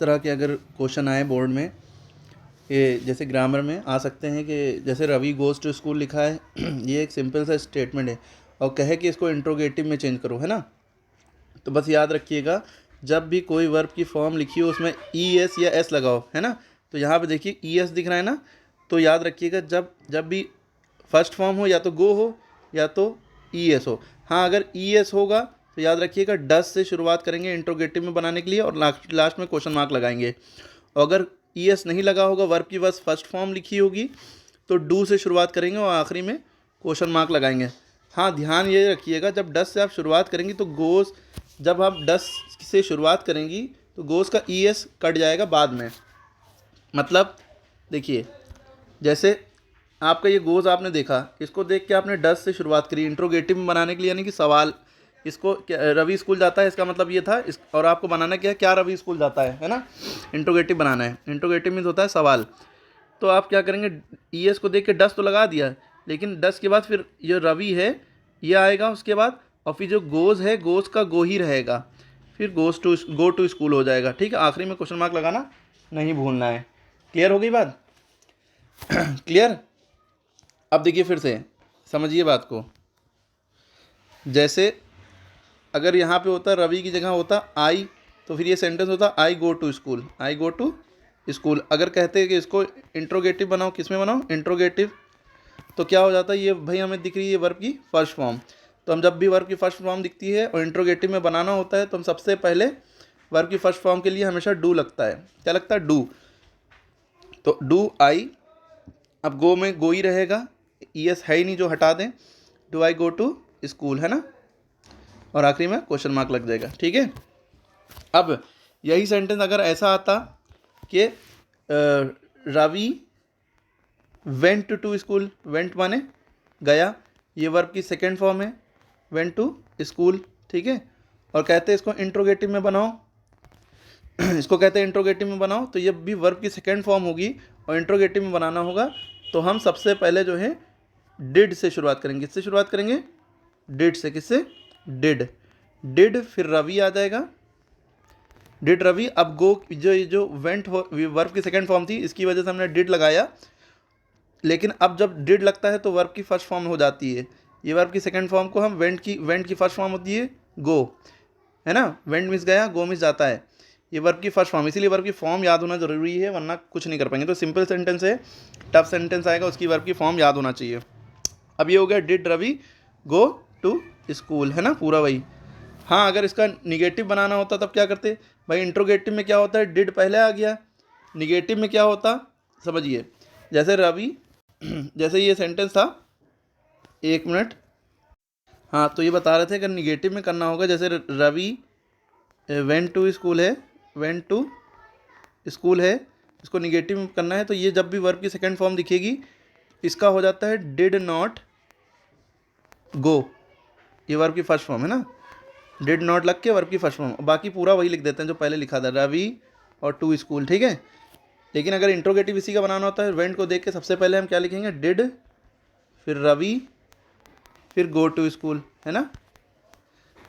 तरह के अगर क्वेश्चन आए बोर्ड में, ये जैसे ग्रामर में आ सकते हैं कि जैसे रवि गोज़ टू स्कूल लिखा है ये एक सिंपल सा स्टेटमेंट है और कहे कि इसको इंट्रोगेटिव में चेंज करो, है ना। तो बस याद रखिएगा, जब भी कोई वर्ब की फॉर्म लिखी हो उसमें ई एस या एस लगाओ, है ना। तो यहाँ पे देखिए ई एस दिख रहा है ना, तो याद रखिएगा जब जब भी फर्स्ट फॉर्म हो या तो गो हो या तो ई एस हो। हाँ, अगर ई एस होगा तो याद रखिएगा डस से शुरुआत करेंगे इंट्रोगेटिव में बनाने के लिए और लास्ट में क्वेश्चन मार्क लगाएंगे। और अगर ई एस नहीं लगा होगा, वर्ब की बस फर्स्ट फॉर्म लिखी होगी, तो डू से शुरुआत करेंगे और आखिरी में क्वेश्चन मार्क लगाएंगे। हाँ, ध्यान ये रखिएगा, जब डस से आप शुरुआत करेंगी तो गोस, जब आप डस से शुरुआत करेंगी तो गोस का ई एस कट जाएगा बाद में। मतलब देखिए, जैसे आपका ये गोज़ आपने देखा, इसको देख के आपने डस से शुरुआत करी इंट्रोगेटिव में बनाने के लिए, यानी कि सवाल, इसको रवि स्कूल जाता है, इसका मतलब ये था इस, और आपको बनाना क्या है, क्या रवि स्कूल जाता है ना। इंट्रोगेटिव बनाना है, इंट्रोगेटिव मीन्स होता है सवाल। तो आप क्या करेंगे, ई एस को देख के डस तो लगा दिया, लेकिन डस के बाद फिर ये रवि है ये आएगा उसके बाद, और फिर जो गोज़ है गोज़ का गो ही रहेगा, फिर गो टू स्कूल हो जाएगा। ठीक है, आखिरी में क्वेश्चन मार्क लगाना नहीं भूलना है। क्लियर हो गई बात? क्लियर? अब देखिए फिर से समझिए बात को। जैसे अगर यहाँ पे होता रवि की जगह होता आई, तो फिर ये सेंटेंस होता I go to school, I go to school. अगर कहते हैं कि इसको इंट्रोगेटिव बनाओ, किस में बनाओ, इंट्रोगेटिव, तो क्या हो जाता है, ये भाई हमें दिख रही है वर्ब की फर्स्ट फॉर्म। तो हम जब भी वर्ब की फर्स्ट फॉर्म दिखती है और इंट्रोगेटिव में बनाना होता है तो हम सबसे पहले वर्ब की फर्स्ट फॉर्म के लिए हमेशा डू लगता है। क्या लगता है? डू। तो डू आई, अब गो में गो ही रहेगा, ई एस है ही नहीं जो हटा दें, do I go to school, है ना। और आखिरी में क्वेश्चन मार्क लग जाएगा। ठीक है, अब यही सेंटेंस अगर ऐसा आता कि Ravi went to school, went माने गया, ये वर्ब की सेकेंड फॉर्म है, वेंट टू स्कूल। ठीक है, और कहते हैं इसको इंट्रोगेटिव में बनाओ इसको कहते हैं इंट्रोगेटिव में बनाओ, तो ये भी वर्ब की सेकेंड फॉर्म होगी और इंट्रोगेटिव में बनाना होगा, तो हम सबसे पहले जो है डिड से शुरुआत करेंगे। किससे शुरुआत करेंगे? डिड से। किससे? डिड। डिड फिर रवि आ जाएगा, डिड रवि। अब गो, जो वेंट वर्ब की सेकेंड फॉर्म थी, इसकी वजह से हमने डिड लगाया, लेकिन अब जब डिड लगता है तो वर्ब की फर्स्ट फॉर्म हो जाती है। ये वर्ब की सेकेंड फॉर्म को हम वेंट की फर्स्ट फॉर्म होती है गो, है ना। वेंट मिस गया, गो मिस जाता है, ये वर्ब की फर्स्ट फॉर्म, इसीलिए वर्ब की फॉर्म याद होना जरूरी है, वरना कुछ नहीं कर पाएंगे। तो सिंपल सेंटेंस है, टफ सेंटेंस आएगा, उसकी वर्ब की फॉर्म याद होना चाहिए। अब ये हो गया did Ravi go to school, है ना, पूरा वही। हाँ, अगर इसका निगेटिव बनाना होता तब क्या करते भाई? इंट्रोगेटिव में क्या होता है, डिड पहले आ गया, निगेटिव में क्या होता समझिए। जैसे रवि जैसे ये सेंटेंस था, एक मिनट, हाँ, तो ये बता रहे थे अगर निगेटिव में करना होगा, जैसे रवि वेंट टू स्कूल है, वेंट टू स्कूल है, इसको निगेटिव में करना है, तो ये जब भी वर्ब की सेकेंड फॉर्म दिखेगी, इसका हो जाता है डिड नॉट गो, ये वर्ब की फर्स्ट फॉर्म है ना, डिड नॉट लग के वर्ब की फर्स्ट फॉर्म, बाकी पूरा वही लिख देते हैं जो पहले लिखा था, रवि और टू स्कूल। ठीक है, लेकिन अगर इंट्रोगेटिव इसी का बनाना होता है, वेंट को देख के सबसे पहले हम क्या लिखेंगे, डिड, फिर रवि, फिर गो टू स्कूल, है ना,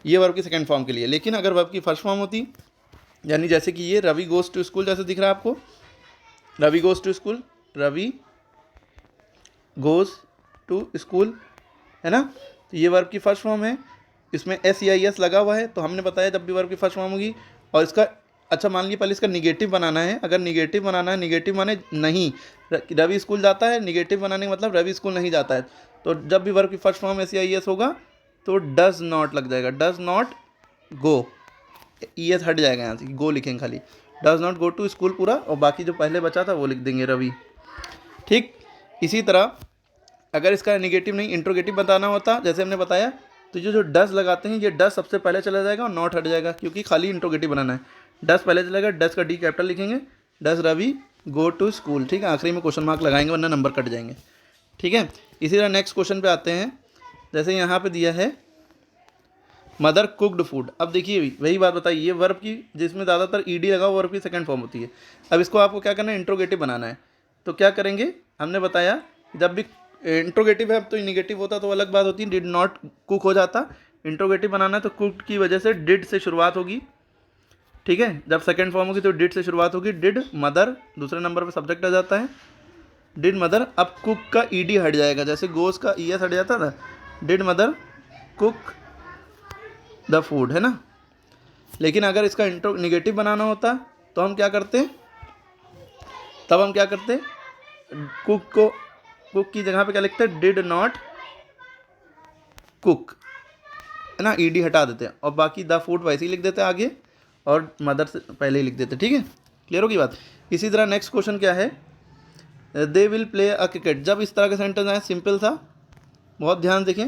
ये वर्ब की सेकेंड फॉर्म के लिए। लेकिन अगर वर्ब की फर्स्ट फॉर्म होती, यानी जैसे कि ये रवि गोज टू स्कूल जैसे दिख रहा है आपको, Ravi goes to school, Ravi goes to school, है ना, तो ये वर्ब की फर्स्ट फॉर्म है, इसमें एस या एस लगा हुआ है, तो हमने बताया जब भी वर्ब की फर्स्ट फॉर्म होगी। और इसका, अच्छा मान लीजिए पहले इसका निगेटिव बनाना है, अगर निगेटिव बनाना है, निगेटिव माने नहीं, रवि स्कूल जाता है, निगेटिव बनाने का मतलब रवि स्कूल नहीं जाता है, तो जब भी वर्ब की फर्स्ट फॉर्म एस या एस होगा तो डज नॉट लग जाएगा, does not go, E S हट जाएगा यहाँ से, गो लिखेंगे खाली, does not go to school पूरा, और बाकी जो पहले बचा था वो लिख देंगे रवि। ठीक, इसी तरह अगर इसका निगेटिव नहीं इंट्रोगेटिव बताना होता, जैसे हमने बताया, तो जो डस लगाते हैं, ये डस सबसे पहले चला जाएगा और नॉट हट जाएगा, क्योंकि खाली इंट्रोगेटिव बनाना है। डस पहले चलेगा, डस का डी कैपिटल लिखेंगे, डस रवि गो टू स्कूल। ठीक है, आखिरी में क्वेश्चन मार्क लगाएंगे वरना नंबर कट जाएंगे। ठीक है, इसी तरह नेक्स्ट क्वेश्चन पे आते हैं। जैसे यहाँ पे दिया है मदर कुकड फूड। अब देखिए वही बात बताइए, ये वर्ब की जिसमें ज़्यादातर ईडी लगा वो वर्ब की सेकंड फॉर्म होती है। अब इसको आपको क्या करना है, इंट्रोगेटिव बनाना है, तो क्या करेंगे, हमने बताया जब भी इंट्रोगेटिव है, अब तो निगेटिव होता तो अलग बात होती, डिड नॉट कुक हो जाता। इंट्रोगेटिव बनाना है तो कुक की वजह से डिड से शुरुआत होगी। ठीक है। जब सेकंड फॉर्म होगी तो डिड से शुरुआत होगी, डिड मदर, दूसरे नंबर पे सब्जेक्ट आ जाता है, डिड मदर। अब कुक का ईडी हट जाएगा, जैसे गोस का ईएस हट जाता था, did mother cook the food, है ना। लेकिन अगर इसका निगेटिव बनाना होता तो हम क्या करते, तब हम क्या करते, कुक की जगह पे क्या लिखते, डिड नॉट कुक, है ना, ईडी हटा देते हैं और बाकी द फूड वैसे ही लिख देते हैं आगे और मदर से पहले ही लिख देते हैं। ठीक है, क्लियर होगी बात। इसी तरह नेक्स्ट क्वेश्चन क्या है, they will play a cricket. जब इस तरह का सेंटेंस आए, सिंपल था, बहुत ध्यान देखें,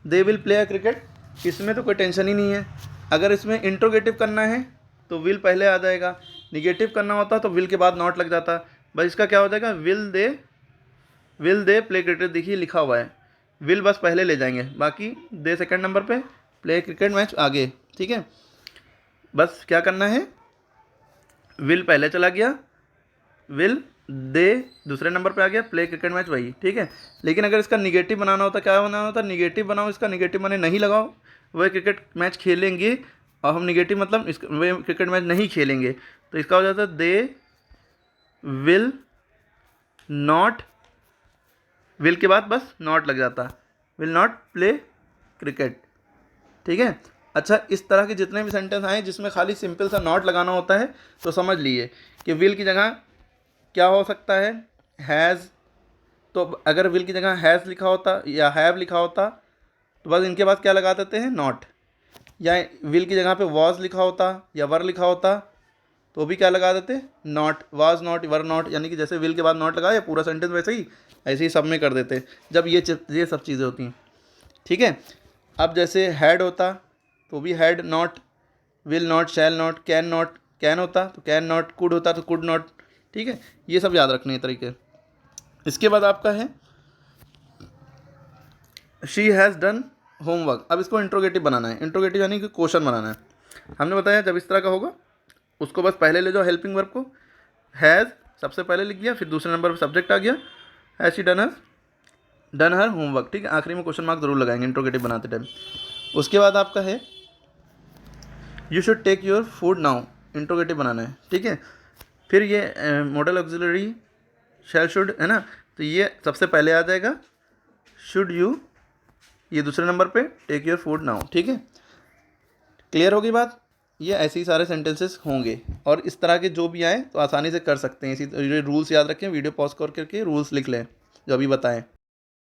they will play a cricket, इसमें तो कोई टेंशन ही नहीं है। अगर इसमें इंट्रोगेटिव करना है तो विल पहले आ जाएगा, निगेटिव करना होता तो विल के बाद नॉट लग जाता। बस इसका क्या हो जाएगा, विल दे प्ले क्रिकेट, देखिए लिखा हुआ है, विल बस पहले ले जाएंगे, बाकी दे सेकंड नंबर पे, प्ले क्रिकेट मैच आगे। ठीक है, बस क्या करना है, विल पहले चला गया, विल दे दूसरे नंबर पे आ गया, प्ले क्रिकेट मैच वही। ठीक है, लेकिन अगर इसका निगेटिव बनाना होता, क्या बनाना होता, निगेटिव बनाओ, इसका निगेटिव माने नहीं लगाओ, वह क्रिकेट मैच खेलेंगे, और हम निगेटिव मतलब वे क्रिकेट मैच नहीं खेलेंगे, तो इसका हो जाता है दे विल नॉट, विल के बाद बस नॉट लग जाता, विल नॉट प्ले क्रिकेट। ठीक है, अच्छा, इस तरह के जितने भी सेंटेंस आए जिसमें खाली सिंपल सा नॉट लगाना होता है, तो समझ लीजिए कि विल की जगह क्या हो सकता है, हैज़। तो अगर विल की जगह हैज़ लिखा होता या हैव लिखा होता तो बस इनके बाद क्या लगा देते हैं, नॉट। या विल की जगह पे वॉज लिखा होता या वर लिखा होता तो भी क्या लगा देते, not, was not, were not, यानी कि जैसे विल के बाद नॉट लगाया पूरा सेंटेंस वैसे ही ऐसे ही सब में कर देते जब ये सब चीज़ें होती हैं। ठीक है, अब जैसे हैड होता तो भी had not, will not, shall not, can not, can होता तो कैन नॉट, कुड होता तो कुड नॉट। ठीक है, ये सब याद रखने तरीके। इसके बाद आपका है शी हैज़ डन होमवर्क। अब इसको इंट्रोगेटिव बनाना है, इंट्रोगेटिव यानी कि क्वेश्चन बनाना है। हमने बताया जब इस तरह का होगा उसको बस पहले ले जाओ, हेल्पिंग वर्ब को, हैज़ सबसे पहले लिख दिया, फिर दूसरे नंबर पर सब्जेक्ट आ गया, has she done her homework. ठीक है, आखिरी में क्वेश्चन मार्क जरूर लगाएंगे इंट्रोगेटिव बनाते टाइम। उसके बाद आपका है you should take your food now, interrogative बनाना है। ठीक है, फिर ये मॉडल ऑक्सिलरी शैल शुड, है ना, तो ये सबसे पहले आ जाएगा, शुड यू ये दूसरे नंबर पे, टेक योर फूड नाउ। ठीक है, क्लियर होगी बात। ये ऐसे ही सारे सेंटेंसेस होंगे और इस तरह के जो भी आए तो आसानी से कर सकते हैं। इसी रूल्स याद रखें, वीडियो पॉज करके रूल्स लिख लें जो अभी बताएं।